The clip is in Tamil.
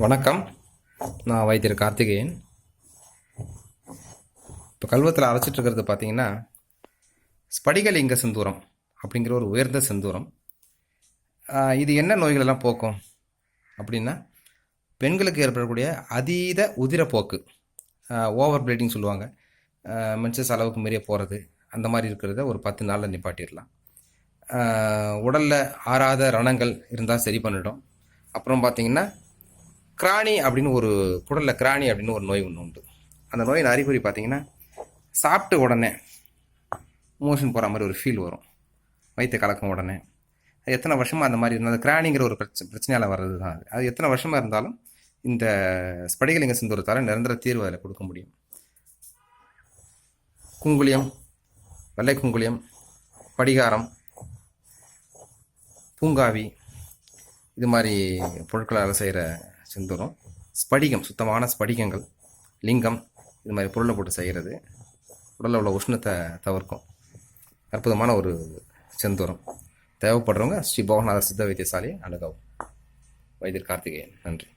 வணக்கம். நான் வைத்தியர் கார்த்திகேயன். இப்போ கல்வத்தில் அரைச்சிட்டு இருக்கிறது பார்த்தீங்கன்னா ஸ்படிகலிங்க செந்தூரம் அப்படிங்கிற ஒரு உயர்ந்த செந்தூரம். இது என்ன நோய்களெல்லாம் போக்கும் அப்படின்னா, பெண்களுக்கு ஏற்படக்கூடிய அதீத உதிரப்போக்கு, ஓவர் ப்ளீடிங் சொல்லுவாங்க, மென்சஸ் அளவுக்கு மீறிய போகிறது, அந்த மாதிரி இருக்கிறத ஒரு 10 நாளில் நிப்பாட்டிடலாம். உடலில் ஆறாத ரணங்கள் இருந்தால் சரி பண்ணிடும். அப்புறம் பார்த்தீங்கன்னா கிராணி அப்படின்னு ஒரு குடலில் கிராணி அப்படின்னு ஒரு நோய் ஒன்று உண்டு. அந்த நோயின் அறிகுறி பார்த்தீங்கன்னா, சாப்பிட்டு உடனே மோஷன் போகிற மாதிரி ஒரு ஃபீல் வரும், வயிற்று கலக்கும் உடனே. அது எத்தனை வருஷமாக அந்த மாதிரி இருந்தால், கிராணிங்கிற ஒரு பிரச்சனையால் வர்றது தான் அது. அது எத்தனை வருஷமாக இருந்தாலும் இந்த ஸ்படிகலிங்க செந்தூரத்தால் நிரந்தர தீர்வு அதில் கொடுக்க முடியும். குங்குளியம், வெள்ளை குங்குளியம், படிகாரம், பூங்காவி, இது மாதிரி பொருட்களால் செய்கிற செந்தூரம். ஸ்படிகம், சுத்தமான ஸ்படிகங்கள், லிங்கம், இது மாதிரி பொருளை போட்டு செய்கிறது உடலில் உள்ள உஷ்ணத்தை தவிர்க்கும். அற்புதமான ஒரு செந்தூரம். தேவைப்படுறவங்க ஸ்ரீ போகநாத சித்த வைத்தியசாலையை அணுகவும். வைத்தியர் கார்த்திகேயன். நன்றி.